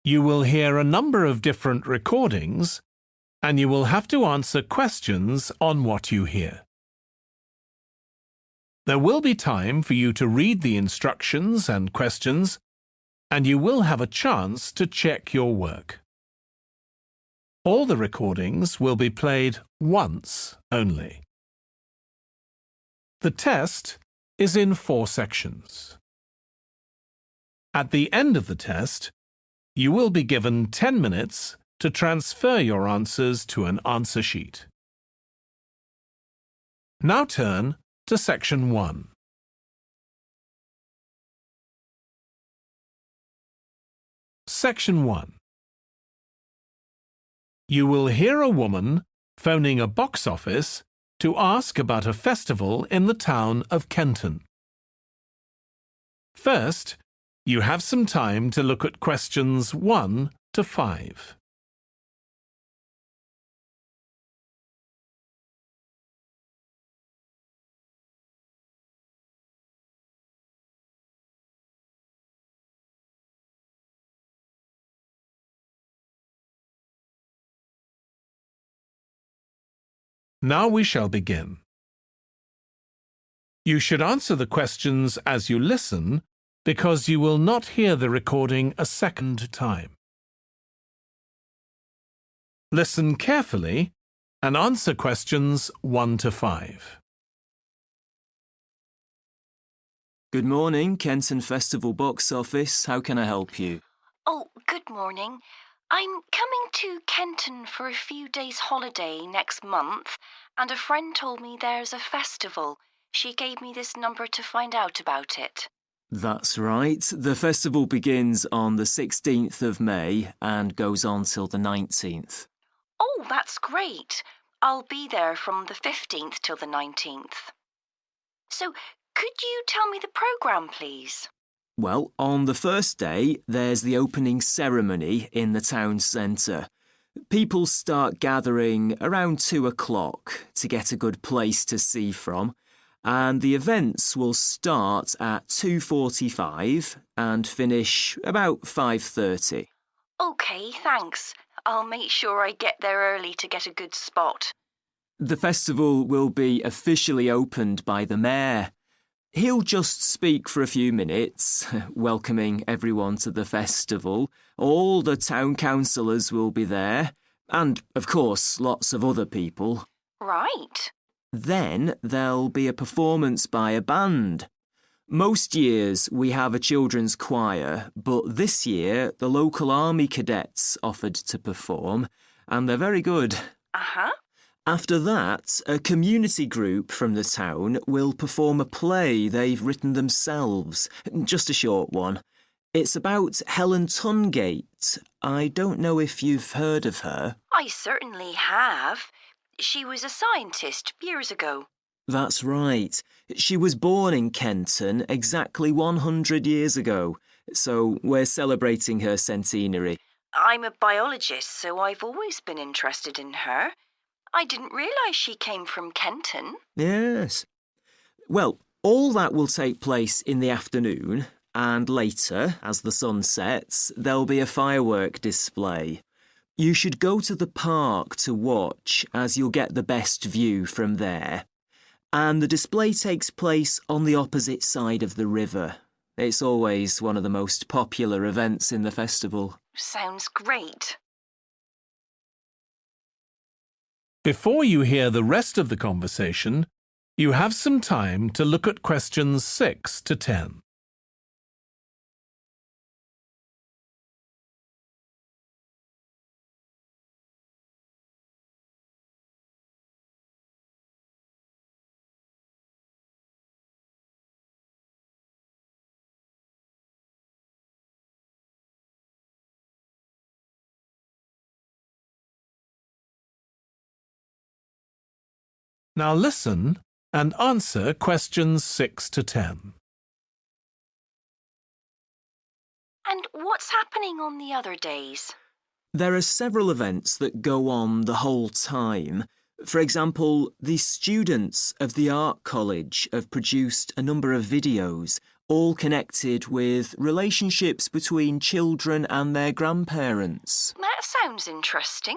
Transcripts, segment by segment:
You will hear a number of different recordings, and you will have to answer questions on what you hear. There will be time for you to read the instructions and questions, and you will have a chance to check your work. All the recordings will be played once only. The test is in 4 sections. At the end of the test, you will be given 10 minutes to transfer your answers to an answer sheet. Now turn to Section 1. Section 1. You will hear a woman phoning a box office to ask about a festival in the town of Kenton. First, you have some time to look at questions 1 to 5. Now we shall begin. You should answer the questions as you listen, because you will not hear the recording a second time. Listen carefully and answer questions 1 to 5. Good morning, Kenton Festival Box Office. How can I help you? Oh, good morning. I'm coming to Kenton for a few days' holiday next month, and a friend told me there's a festival. She gave me this number to find out about it. That's right. The festival begins on the 16th of May and goes on till the 19th. Oh, that's great. I'll be there from the 15th till the 19th. So, could you tell me the programme, please? Well, on the first day, there's the opening ceremony in the town centre. People start gathering around 2 o'clock to get a good place to see from, and the events will start at 2:45 and finish about 5:30. OK, thanks. I'll make sure I get there early to get a good spot. The festival will be officially opened by the mayor. He'll just speak for a few minutes, welcoming everyone to the festival. All the town councillors will be there, and, of course, lots of other people. Right. Then there'll be a performance by a band. Most years we have a children's choir, but this year the local army cadets offered to perform, and they're very good. Uh-huh. After that, a community group from the town will perform a play they've written themselves, just a short one. It's about Helen Tungate. I don't know if you've heard of her. I certainly have. She was a scientist years ago. That's right. She was born in Kenton exactly 100 years ago, so we're celebrating her centenary. I'm a biologist, so I've always been interested in her. I didn't realise she came from Kenton. Yes. Well, all that will take place in the afternoon, and later, as the sun sets, there'll be a firework display. You should go to the park to watch, as you'll get the best view from there. And the display takes place on the opposite side of the river. It's always one of the most popular events in the festival. Sounds great. Before you hear the rest of the conversation, you have some time to look at questions 6 to 10. Now listen and answer questions 6 to 10. And what's happening on the other days? There are several events that go on the whole time. For example, the students of the art college have produced a number of videos, all connected with relationships between children and their grandparents. That sounds interesting.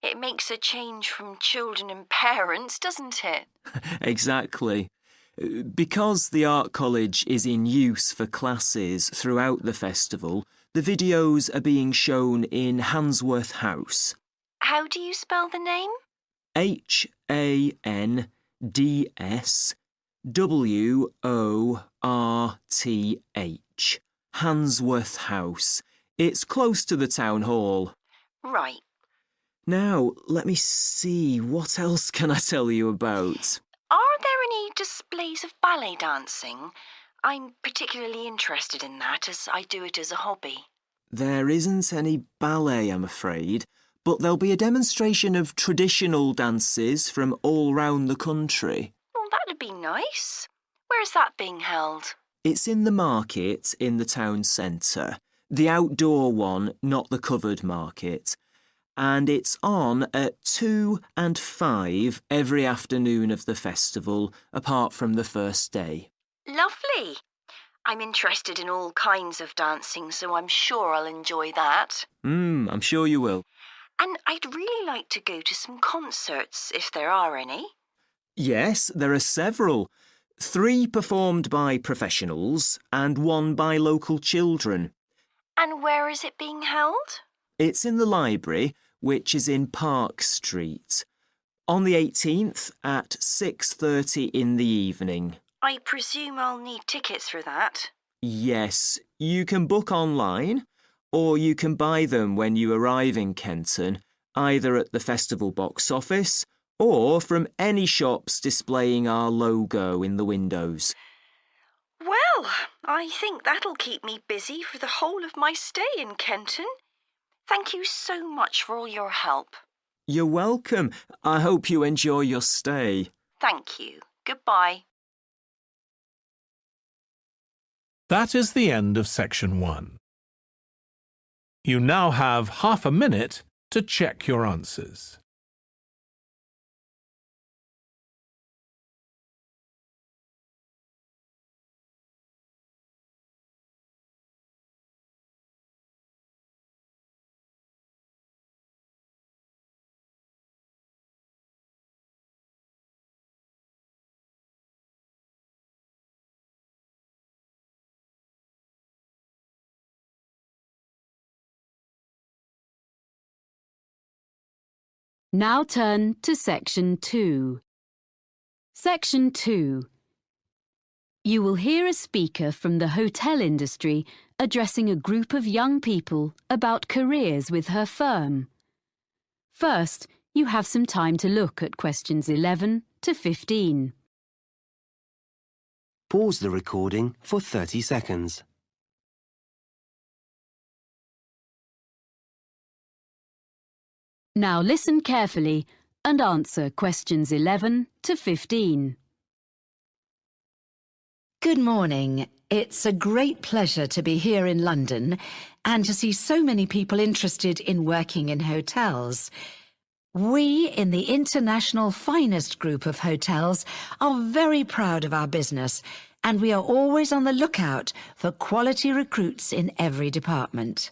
It makes a change from children and parents, doesn't it? Exactly. Because the art college is in use for classes throughout the festival, the videos are being shown in Handsworth House. How do you spell the name? Handsworth. Handsworth House. It's close to the town hall. Right. Now, let me see, what else can I tell you about? Are there any displays of ballet dancing? I'm particularly interested in that as I do it as a hobby. There isn't any ballet, I'm afraid, but there'll be a demonstration of traditional dances from all round the country. Well, that'd be nice. Where's that being held? It's in the market in the town centre. The outdoor one, not the covered market. And it's on at 2 and 5 every afternoon of the festival, apart from the first day. Lovely. I'm interested in all kinds of dancing, so I'm sure I'll enjoy that. I'm sure you will. And I'd really like to go to some concerts, if there are any. Yes, there are several. 3 performed by professionals and 1 by local children. And where is it being held? It's in the library, which is in Park Street. On the 18th at 6:30 in the evening. I presume I'll need tickets for that. Yes, you can book online, or you can buy them when you arrive in Kenton, either at the festival box office or from any shops displaying our logo in the windows. Well, I think that'll keep me busy for the whole of my stay in Kenton. Thank you so much for all your help. You're welcome. I hope you enjoy your stay. Thank you. Goodbye. That is the end of section 1. You now have half a minute to check your answers. Now turn to Section 2. Section 2. You will hear a speaker from the hotel industry addressing a group of young people about careers with her firm. First, you have some time to look at questions 11 to 15. Pause the recording for 30 seconds. Now listen carefully and answer questions 11 to 15. Good morning. It's a great pleasure to be here in London and to see so many people interested in working in hotels. We, in the International Finest Group of Hotels, are very proud of our business, and we are always on the lookout for quality recruits in every department.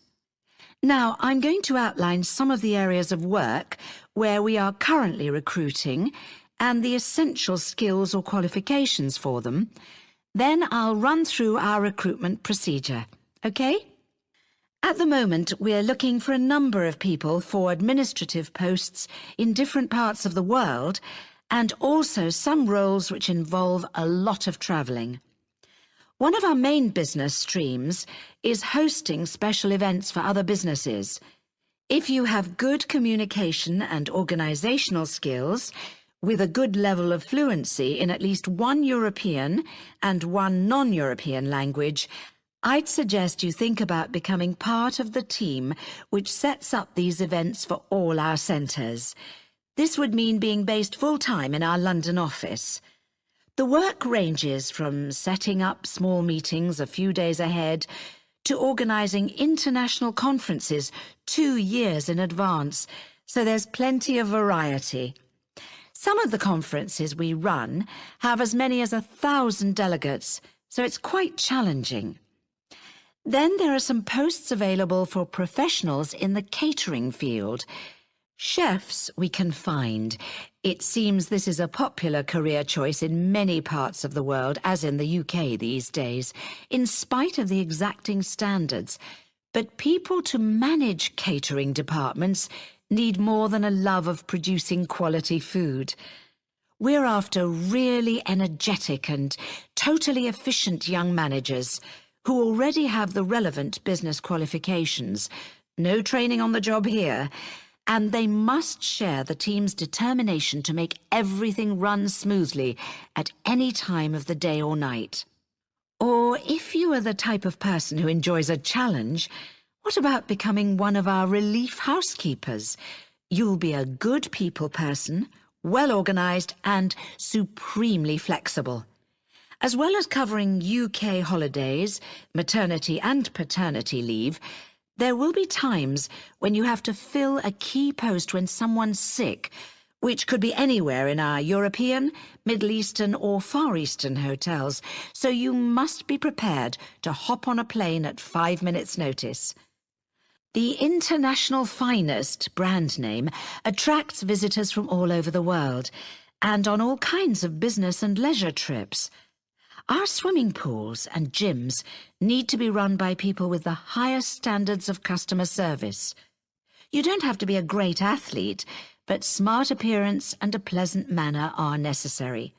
Now, I'm going to outline some of the areas of work where we are currently recruiting and the essential skills or qualifications for them. Then I'll run through our recruitment procedure, OK? At the moment, we're looking for a number of people for administrative posts in different parts of the world and also some roles which involve a lot of travelling. One of our main business streams is hosting special events for other businesses. If you have good communication and organisational skills, with a good level of fluency in at least one European and one non-European language, I'd suggest you think about becoming part of the team which sets up these events for all our centres. This would mean being based full-time in our London office. The work ranges from setting up small meetings a few days ahead to organising international conferences 2 years in advance, so there's plenty of variety. Some of the conferences we run have as many as 1,000 delegates, so it's quite challenging. Then there are some posts available for professionals in the catering field. Chefs we can find. It seems this is a popular career choice in many parts of the world, as in the UK these days, in spite of the exacting standards. But people to manage catering departments need more than a love of producing quality food. We're after really energetic and totally efficient young managers who already have the relevant business qualifications. No training on the job here. And they must share the team's determination to make everything run smoothly at any time of the day or night. Or if you are the type of person who enjoys a challenge, what about becoming one of our relief housekeepers? You'll be a good people person, well-organised and supremely flexible. As well as covering UK holidays, maternity and paternity leave, there will be times when you have to fill a key post when someone's sick, which could be anywhere in our European, Middle Eastern or Far Eastern hotels, so you must be prepared to hop on a plane at 5 minutes' notice. The International Finest brand name attracts visitors from all over the world and on all kinds of business and leisure trips. Our swimming pools and gyms need to be run by people with the highest standards of customer service. You don't have to be a great athlete, but smart appearance and a pleasant manner are necessary.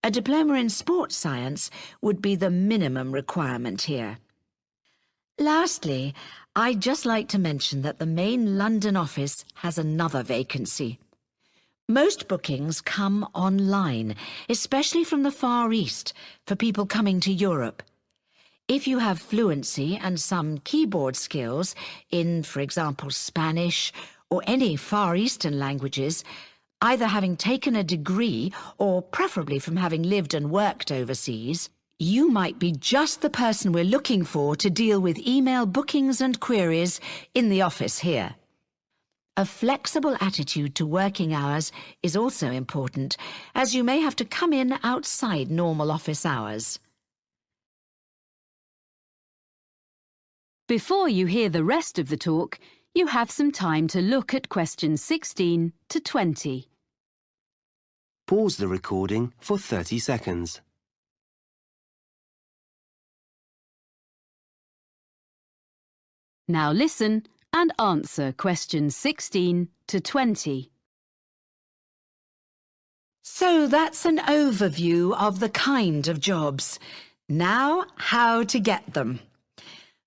A diploma in sports science would be the minimum requirement here. Lastly, I'd just like to mention that the main London office has another vacancy. Most bookings come online, especially from the Far East, for people coming to Europe. If you have fluency and some keyboard skills in, for example, Spanish or any Far Eastern languages, either having taken a degree or preferably from having lived and worked overseas, you might be just the person we're looking for to deal with email bookings and queries in the office here. A flexible attitude to working hours is also important, as you may have to come in outside normal office hours. Before you hear the rest of the talk, you have some time to look at questions 16 to 20. Pause the recording for 30 seconds. Now listen and answer questions 16 to 20. So that's an overview of the kind of jobs. Now, how to get them.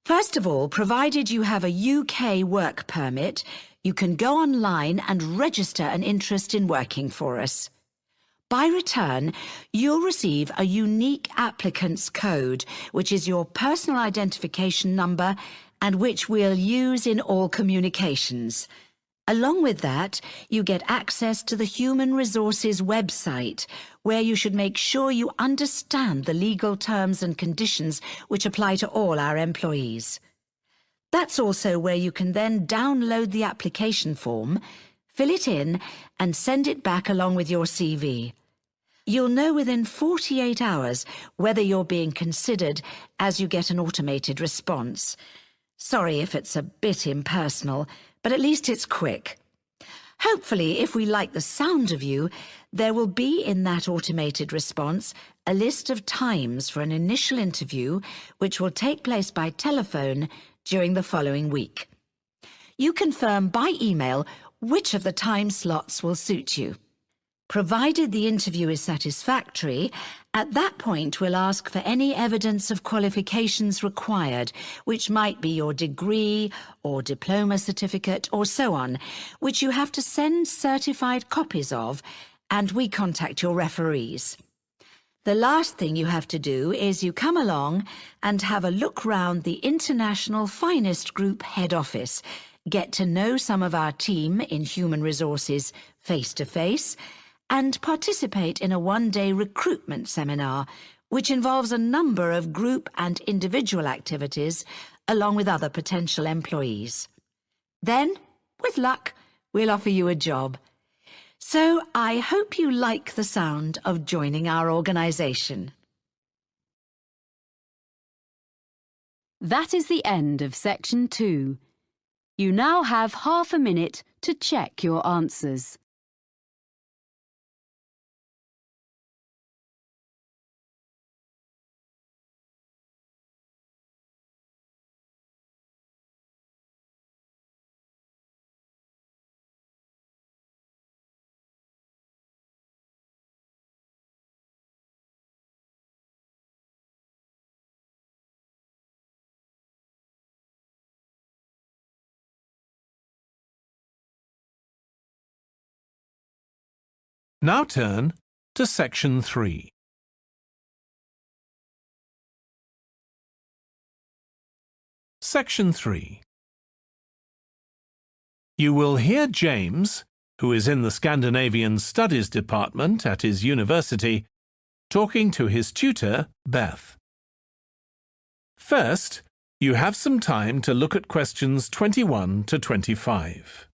First of all, provided you have a UK work permit, you can go online and register an interest in working for us. By return, you'll receive a unique applicant's code, which is your personal identification number and which we'll use in all communications. Along with that, you get access to the Human Resources website, where you should make sure you understand the legal terms and conditions which apply to all our employees. That's also where you can then download the application form, fill it in, and send it back along with your CV. You'll know within 48 hours whether you're being considered, as you get an automated response. Sorry if it's a bit impersonal, but at least it's quick. Hopefully, if we like the sound of you, there will be in that automated response a list of times for an initial interview which will take place by telephone during the following week. You confirm by email which of the time slots will suit you. Provided the interview is satisfactory, at that point we'll ask for any evidence of qualifications required, which might be your degree or diploma certificate or so on, which you have to send certified copies of, and we contact your referees. The last thing you have to do is you come along and have a look round the International Finest Group head office, get to know some of our team in Human Resources face-to-face, and participate in a one-day recruitment seminar, which involves a number of group and individual activities, along with other potential employees. Then, with luck, we'll offer you a job. So I hope you like the sound of joining our organisation. That is the end of section 2. You now have half a minute to check your answers. Now turn to section 3. Section 3. You will hear James, who is in the Scandinavian Studies department at his university, talking to his tutor, Beth. First, you have some time to look at questions 21 to 25.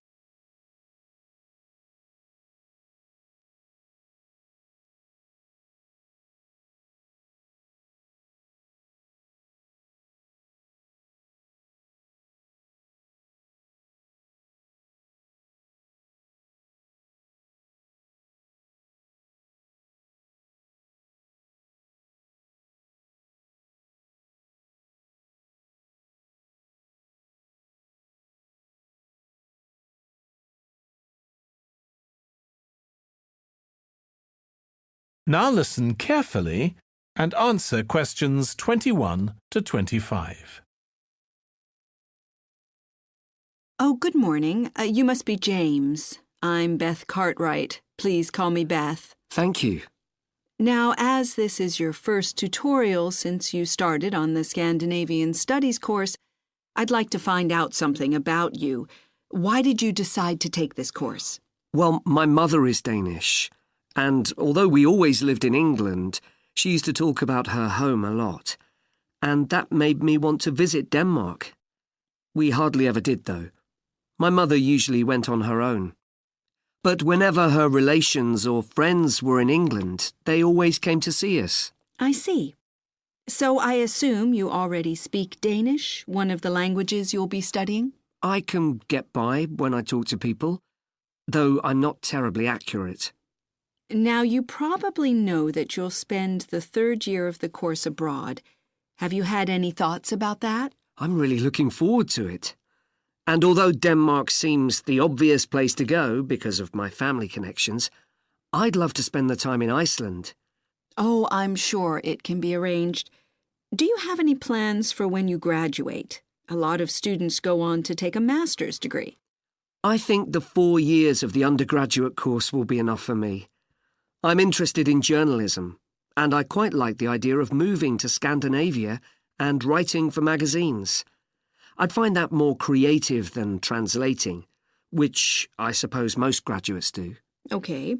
Now listen carefully and answer questions 21 to 25. Oh, good morning. You must be James. I'm Beth Cartwright. Please call me Beth. Thank you. Now, as this is your first tutorial since you started on the Scandinavian Studies course, I'd like to find out something about you. Why did you decide to take this course? Well, my mother is Danish, and although we always lived in England, she used to talk about her home a lot, and that made me want to visit Denmark. We hardly ever did, though. My mother usually went on her own. But whenever her relations or friends were in England, they always came to see us. I see. So I assume you already speak Danish, one of the languages you'll be studying? I can get by when I talk to people, though I'm not terribly accurate. Now, you probably know that you'll spend the third year of the course abroad. Have you had any thoughts about that? I'm really looking forward to it. And although Denmark seems the obvious place to go because of my family connections, I'd love to spend the time in Iceland. Oh, I'm sure it can be arranged. Do you have any plans for when you graduate? A lot of students go on to take a master's degree. I think the 4 years of the undergraduate course will be enough for me. I'm interested in journalism, and I quite like the idea of moving to Scandinavia and writing for magazines. I'd find that more creative than translating, which I suppose most graduates do. Okay.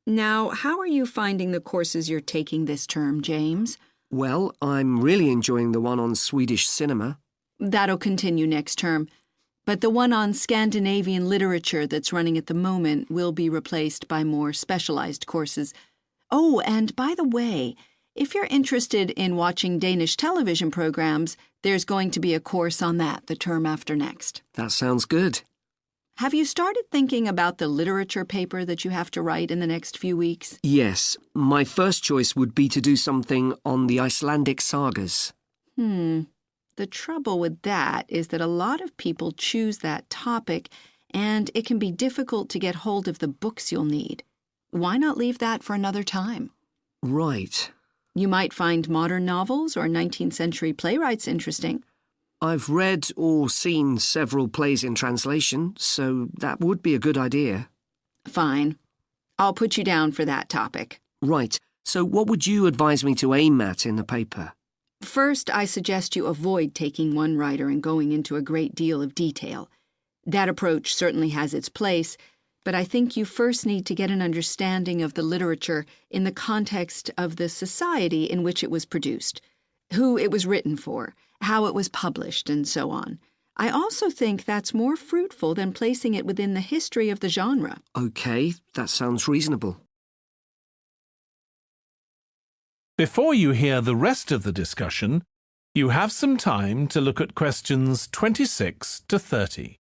Now, how are you finding the courses you're taking this term, James? Well, I'm really enjoying the one on Swedish cinema. That'll continue next term. But the one on Scandinavian literature that's running at the moment will be replaced by more specialized courses. Oh, and by the way, if you're interested in watching Danish television programs, there's going to be a course on that the term after next. That sounds good. Have you started thinking about the literature paper that you have to write in the next few weeks? Yes, my first choice would be to do something on the Icelandic sagas. The trouble with that is that a lot of people choose that topic, and it can be difficult to get hold of the books you'll need. Why not leave that for another time? Right. You might find modern novels or 19th century playwrights interesting. I've read or seen several plays in translation, so that would be a good idea. Fine. I'll put you down for that topic. Right. So what would you advise me to aim at in the paper? First, I suggest you avoid taking one writer and going into a great deal of detail. That approach certainly has its place, but I think you first need to get an understanding of the literature in the context of the society in which it was produced, who it was written for, how it was published, and so on. I also think that's more fruitful than placing it within the history of the genre. Okay, that sounds reasonable. Before you hear the rest of the discussion, You have some time to look at questions 26 to 30.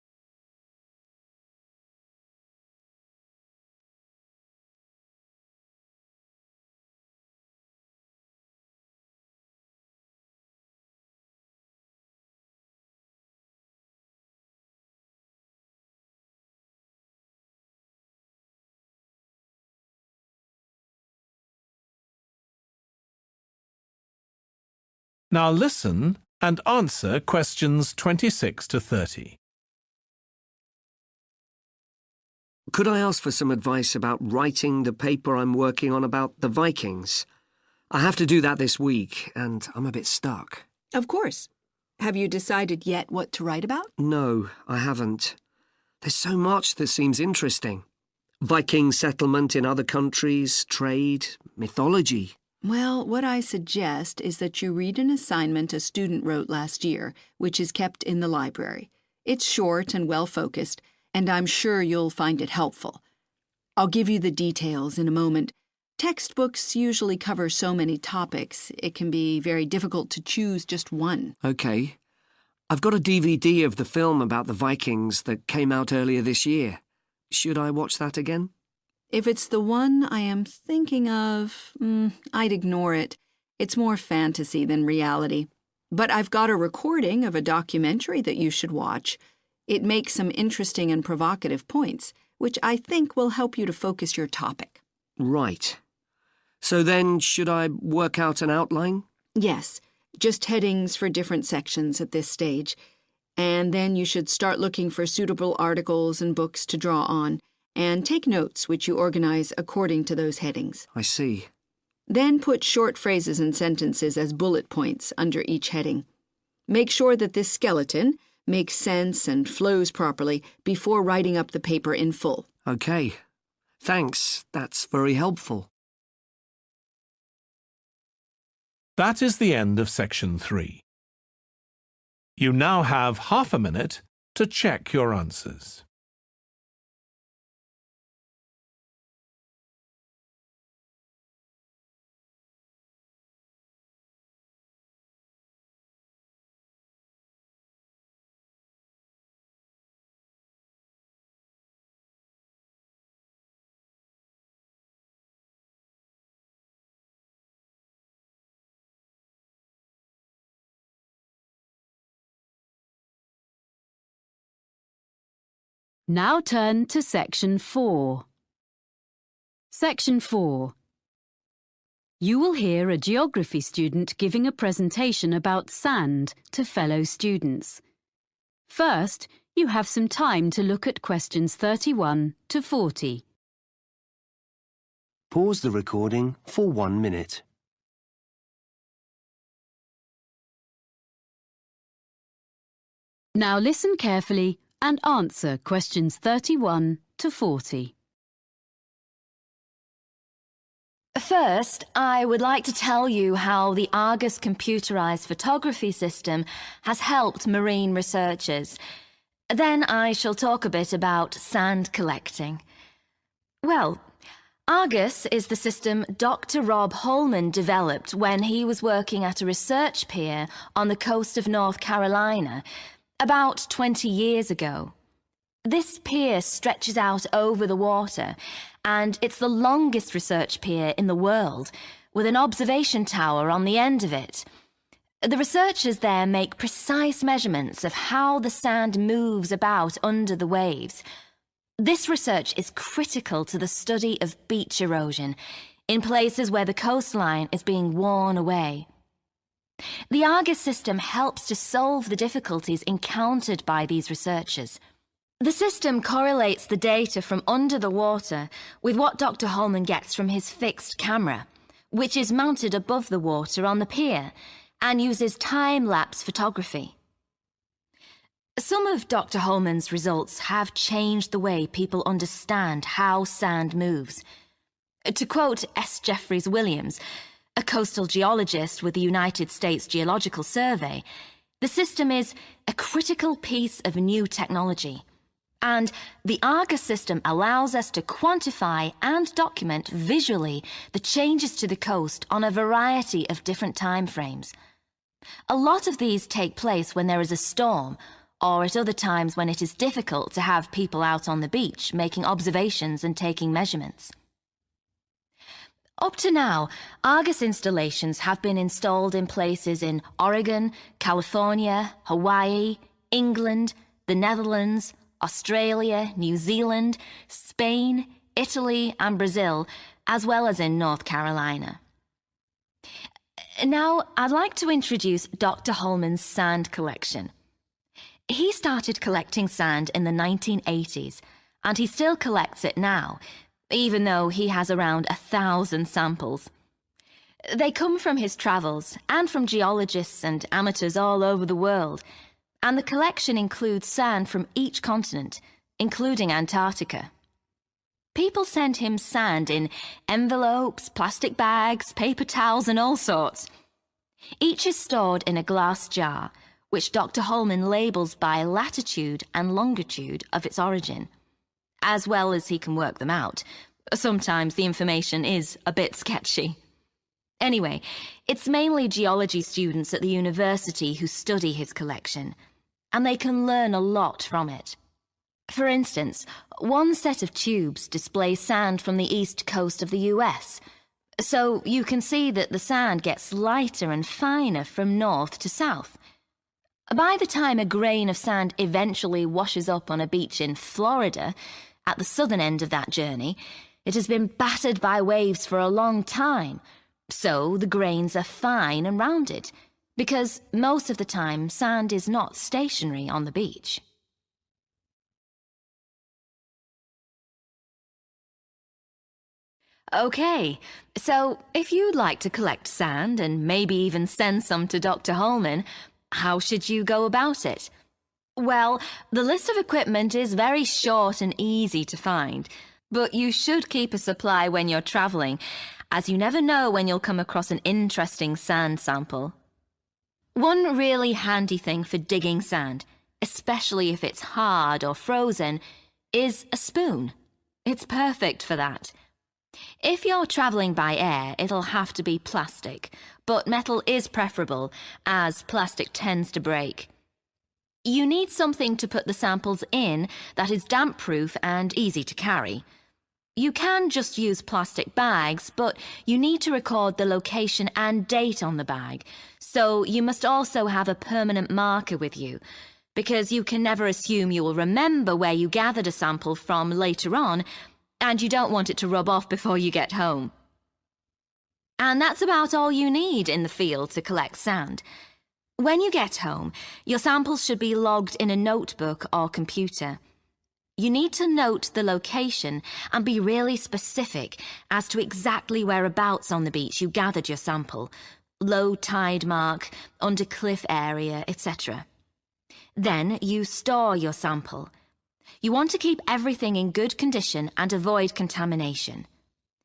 Now listen and answer questions 26 to 30. Could I ask for some advice about writing the paper I'm working on about the Vikings? I have to do that this week, and I'm a bit stuck. Of course. Have you decided yet what to write about? No, I haven't. There's so much that seems interesting. Viking settlement in other countries, trade, mythology. Well, what I suggest is that you read an assignment a student wrote last year, which is kept in the library. It's short and well-focused, and I'm sure you'll find it helpful. I'll give you the details in a moment. Textbooks usually cover so many topics, it can be very difficult to choose just one. OK. I've got a DVD of the film about the Vikings that came out earlier this year. Should I watch that again? If it's the one I am thinking of, I'd ignore it. It's more fantasy than reality. But I've got a recording of a documentary that you should watch. It makes some interesting and provocative points, which I think will help you to focus your topic. Right. So then, should I work out an outline? Yes, just headings for different sections at this stage. And then you should start looking for suitable articles and books to draw on, and take notes which you organize according to those headings. I see. Then put short phrases and sentences as bullet points under each heading. Make sure that this skeleton makes sense and flows properly before writing up the paper in full. OK. Thanks. That's very helpful. That is the end of section 3. You now have half a minute to check your answers. Now turn to Section 4. Section 4. You will hear a geography student giving a presentation about sand to fellow students. First, you have some time to look at questions 31 to 40. Pause the recording for 1 minute. Now listen carefully and answer questions 31 to 40. First, I would like to tell you how the Argus computerized photography system has helped marine researchers. Then I shall talk a bit about sand collecting. Well, Argus is the system Dr. Rob Holman developed when he was working at a research pier on the coast of North Carolina about 20 years ago. This pier stretches out over the water, and it's the longest research pier in the world, with an observation tower on the end of it. The researchers there make precise measurements of how the sand moves about under the waves. This research is critical to the study of beach erosion in places where the coastline is being worn away. The Argus system helps to solve the difficulties encountered by these researchers. The system correlates the data from under the water with what Dr. Holman gets from his fixed camera, which is mounted above the water on the pier and uses time-lapse photography. Some of Dr. Holman's results have changed the way people understand how sand moves. To quote S. Jeffries Williams, a coastal geologist with the United States Geological Survey, the system is a critical piece of new technology, and the Argus system allows us to quantify and document visually the changes to the coast on a variety of different time frames. A lot of these take place when there is a storm, or at other times when it is difficult to have people out on the beach making observations and taking measurements. Up to now, Argus installations have been installed in places in Oregon, California, Hawaii, England, the Netherlands, Australia, New Zealand, Spain, Italy and Brazil, as well as in North Carolina. Now, I'd like to introduce Dr. Holman's sand collection. He started collecting sand in the 1980s, and he still collects it now, even though he has around 1,000 samples. They come from his travels and from geologists and amateurs all over the world, and the collection includes sand from each continent, including Antarctica. People send him sand in envelopes, plastic bags, paper towels and all sorts. Each is stored in a glass jar, which Dr. Holman labels by latitude and longitude of its origin, as well as he can work them out. Sometimes the information is a bit sketchy. Anyway, it's mainly geology students at the university who study his collection, and they can learn a lot from it. For instance, one set of tubes displays sand from the east coast of the US, so you can see that the sand gets lighter and finer from north to south. By the time a grain of sand eventually washes up on a beach in Florida, at the southern end of that journey, it has been battered by waves for a long time, so the grains are fine and rounded, because most of the time sand is not stationary on the beach. Okay, so if you'd like to collect sand and maybe even send some to Dr. Holman, how should you go about it? Well, the list of equipment is very short and easy to find, but you should keep a supply when you're travelling, as you never know when you'll come across an interesting sand sample. One really handy thing for digging sand, especially if it's hard or frozen, is a spoon. It's perfect for that. If you're travelling by air, it'll have to be plastic, but metal is preferable, as plastic tends to break. You need something to put the samples in that is damp-proof and easy to carry. You can just use plastic bags, but you need to record the location and date on the bag, so you must also have a permanent marker with you, because you can never assume you will remember where you gathered a sample from later on, and you don't want it to rub off before you get home. And that's about all you need in the field to collect sand. When you get home, your samples should be logged in a notebook or computer. You need to note the location and be really specific as to exactly whereabouts on the beach you gathered your sample, low tide mark, under cliff area, etc. Then you store your sample. You want to keep everything in good condition and avoid contamination.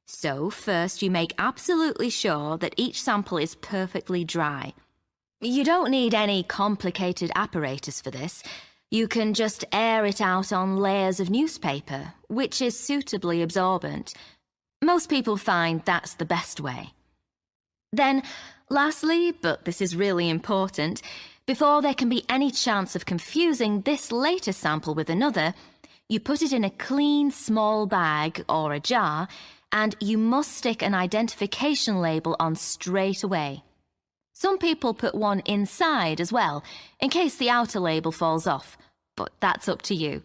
So first you make absolutely sure that each sample is perfectly dry. You don't need any complicated apparatus for this. You can just air it out on layers of newspaper, which is suitably absorbent. Most people find that's the best way. Then, lastly, but this is really important, before there can be any chance of confusing this latest sample with another, you put it in a clean small bag or a jar, and you must stick an identification label on straight away. Some people put one inside as well, in case the outer label falls off, but that's up to you.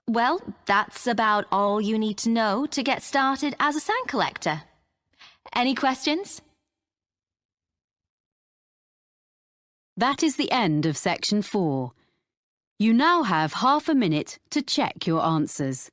Well, that's about all you need to know to get started as a sand collector. Any questions? That is the end of section 4. You now have half a minute to check your answers.